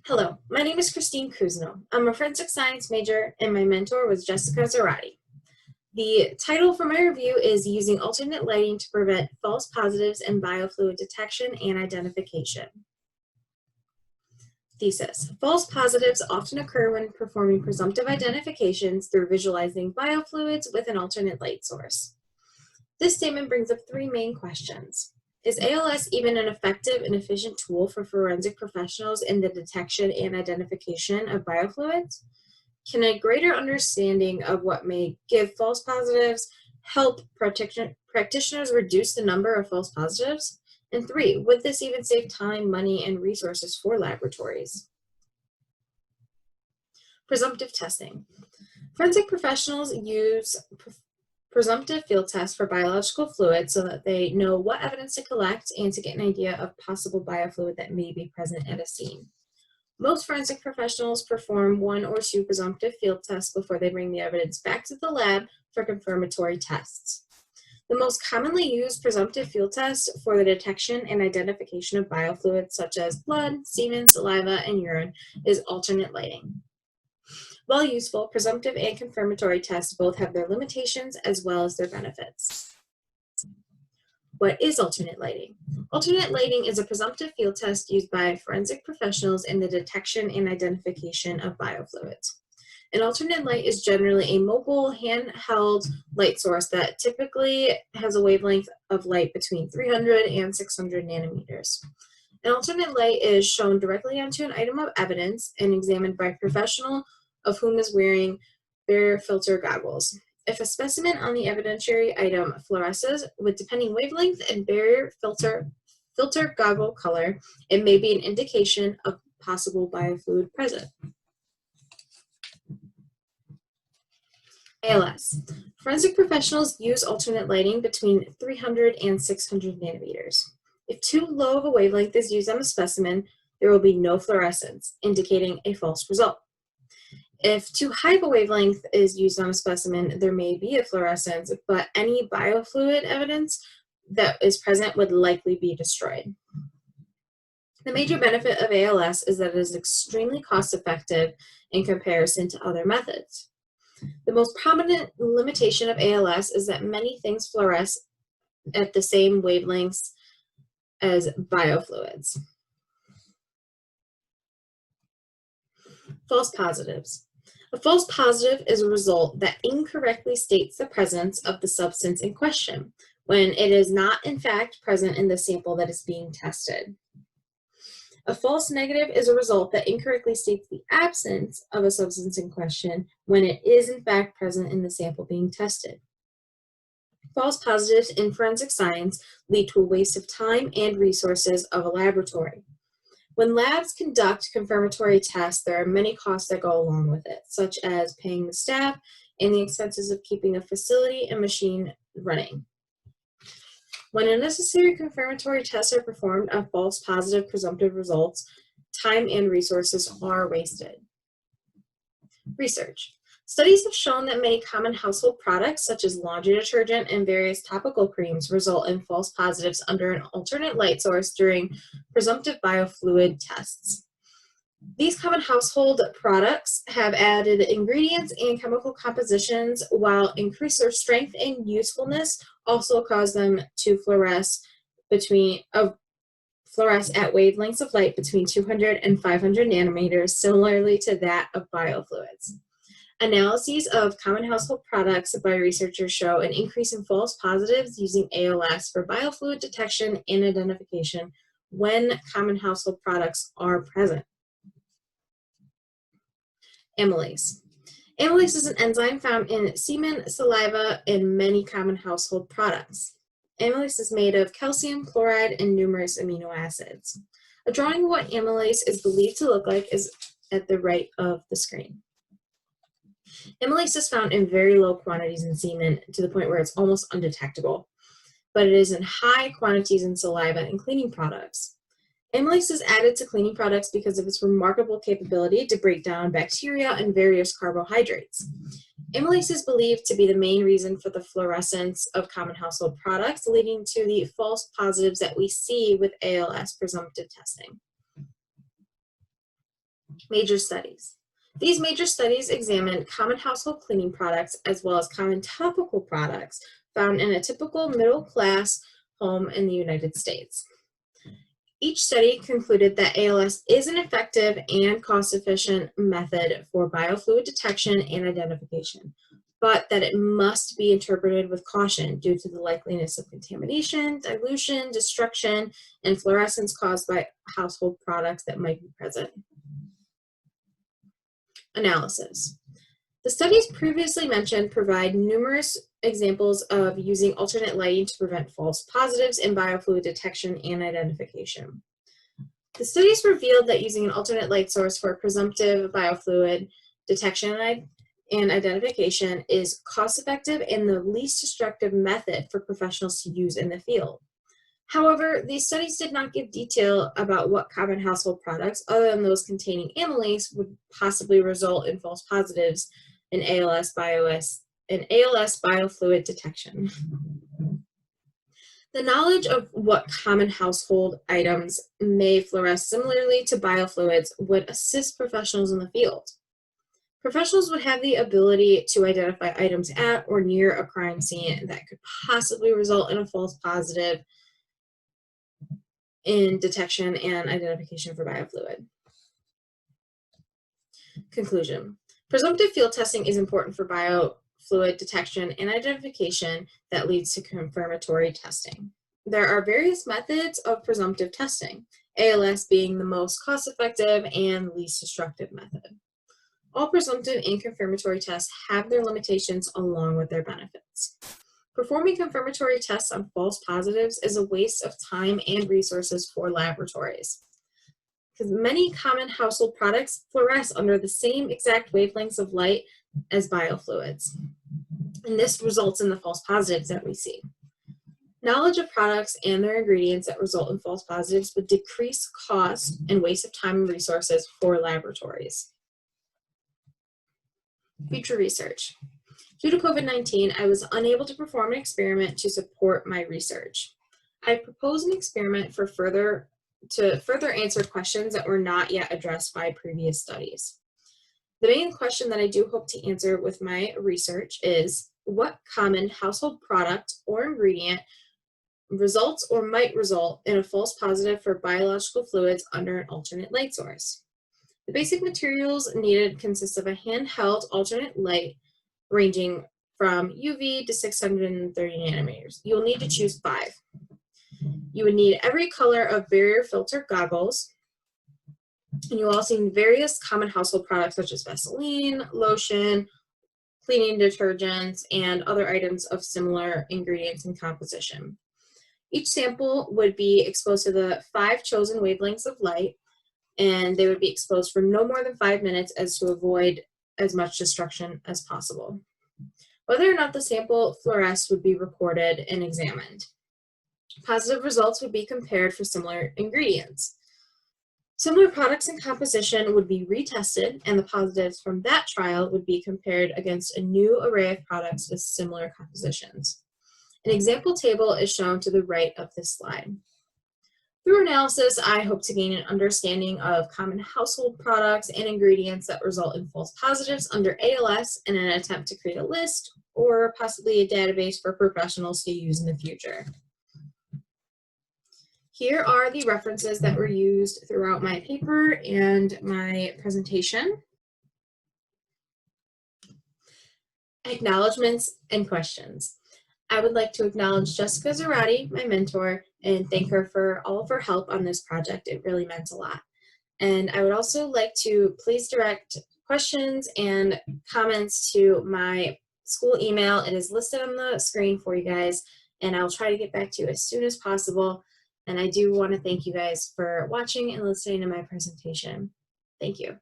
Hello, my name is Christine Cousineau. I'm a forensic science major, and my mentor was Jessica Zarate. The title for my review is Using Alternate Lighting to Prevent False Positives in Biofluid Detection and Identification. Thesis. False positives often occur when performing presumptive identifications through visualizing biofluids with an alternate light source. This statement brings up three main questions. Is ALS even an effective and efficient tool for forensic professionals in the detection and identification of biofluids? Can a greater understanding of what may give false positives help practitioners reduce the number of false positives? And three, would this even save time, money, and resources for laboratories? Presumptive testing. Forensic professionals use presumptive field tests for biological fluids so that they know what evidence to collect and to get an idea of possible biofluid that may be present at a scene. Most forensic professionals perform one or two presumptive field tests before they bring the evidence back to the lab for confirmatory tests. The most commonly used presumptive field test for the detection and identification of biofluids such as blood, semen, saliva, and urine is alternate lighting. While useful, presumptive and confirmatory tests both have their limitations as well as their benefits. What is alternate lighting? Alternate lighting is a presumptive field test used by forensic professionals in the detection and identification of biofluids. An alternate light is generally a mobile, handheld light source that typically has a wavelength of light between 300 and 600 nanometers. An alternate light is shown directly onto an item of evidence and examined by a professional of whom is wearing bare filter goggles. If a specimen on the evidentiary item fluoresces with depending wavelength and barrier filter goggle color, it may be an indication of possible biofluid present. ALS. Forensic professionals use alternate lighting between 300 and 600 nanometers. If too low of a wavelength is used on a specimen, there will be no fluorescence, indicating a false result. If too high of a wavelength is used on a specimen, there may be a fluorescence, but any biofluid evidence that is present would likely be destroyed. The major benefit of ALS is that it is extremely cost-effective in comparison to other methods. The most prominent limitation of ALS is that many things fluoresce at the same wavelengths as biofluids. False positives. A false positive is a result that incorrectly states the presence of the substance in question when it is not in fact present in the sample that is being tested. A false negative is a result that incorrectly states the absence of a substance in question when it is in fact present in the sample being tested. False positives in forensic science lead to a waste of time and resources of a laboratory. When labs conduct confirmatory tests, there are many costs that go along with it, such as paying the staff and the expenses of keeping a facility and machine running. When unnecessary confirmatory tests are performed on false positive presumptive results, time and resources are wasted. Research. Studies have shown that many common household products, such as laundry detergent and various topical creams, result in false positives under an alternate light source during presumptive biofluid tests. These common household products have added ingredients and chemical compositions, while increased their strength and usefulness also cause them to fluoresce at wavelengths of light between 200 and 500 nanometers, similarly to that of biofluids. Analyses of common household products by researchers show an increase in false positives using ALS for biofluid detection and identification when common household products are present. Amylase. Amylase is an enzyme found in semen, saliva, and many common household products. Amylase is made of calcium, chloride, and numerous amino acids. A drawing of what amylase is believed to look like is at the right of the screen. Amylase is found in very low quantities in semen to the point where it's almost undetectable, but it is in high quantities in saliva and cleaning products. Amylase is added to cleaning products because of its remarkable capability to break down bacteria and various carbohydrates. Amylase is believed to be the main reason for the fluorescence of common household products, leading to the false positives that we see with ALS presumptive testing. Major studies. These major studies examined common household cleaning products as well as common topical products found in a typical middle-class home in the United States. Each study concluded that ALS is an effective and cost-efficient method for biofluid detection and identification, but that it must be interpreted with caution due to the likeliness of contamination, dilution, destruction, and fluorescence caused by household products that might be present. Analysis. The studies previously mentioned provide numerous examples of using alternate lighting to prevent false positives in biofluid detection and identification. The studies revealed that using an alternate light source for presumptive biofluid detection and identification is cost-effective and the least destructive method for professionals to use in the field. However, these studies did not give detail about what common household products, other than those containing amylase, would possibly result in false positives in ALS biofluid detection. The knowledge of what common household items may fluoresce similarly to biofluids would assist professionals in the field. Professionals would have the ability to identify items at or near a crime scene that could possibly result in a false positive in detection and identification for biofluid. Conclusion. Presumptive field testing is important for biofluid detection and identification that leads to confirmatory testing. There are various methods of presumptive testing, ALS being the most cost-effective and least destructive method. All presumptive and confirmatory tests have their limitations along with their benefits. Performing confirmatory tests on false positives is a waste of time and resources for laboratories, because many common household products fluoresce under the same exact wavelengths of light as biofluids, and this results in the false positives that we see. Knowledge of products and their ingredients that result in false positives would decrease cost and waste of time and resources for laboratories. Future research. Due to COVID-19, I was unable to perform an experiment to support my research. I proposed an experiment to further answer questions that were not yet addressed by previous studies. The main question that I do hope to answer with my research is, what common household product or ingredient results or might result in a false positive for biological fluids under an alternate light source? The basic materials needed consist of a handheld alternate light ranging from UV to 630 nanometers. You'll need to choose 5. You would need every color of barrier filter goggles, and you'll also need various common household products such as Vaseline, lotion, cleaning detergents, and other items of similar ingredients and composition. Each sample would be exposed to the 5 chosen wavelengths of light, and they would be exposed for no more than 5 minutes as to avoid as much destruction as possible. Whether or not the sample fluoresced would be recorded and examined. Positive results would be compared for similar ingredients. Similar products and composition would be retested, and the positives from that trial would be compared against a new array of products with similar compositions. An example table is shown to the right of this slide. Through analysis, I hope to gain an understanding of common household products and ingredients that result in false positives under ALS in an attempt to create a list or possibly a database for professionals to use in the future. Here are the references that were used throughout my paper and my presentation. Acknowledgements and questions. I would like to acknowledge Jessica Zarate, my mentor, and thank her for all of her help on this project. It really meant a lot. And I would also like to please direct questions and comments to my school email. It is listed on the screen for you guys, and I'll try to get back to you as soon as possible. And I do want to thank you guys for watching and listening to my presentation. Thank you.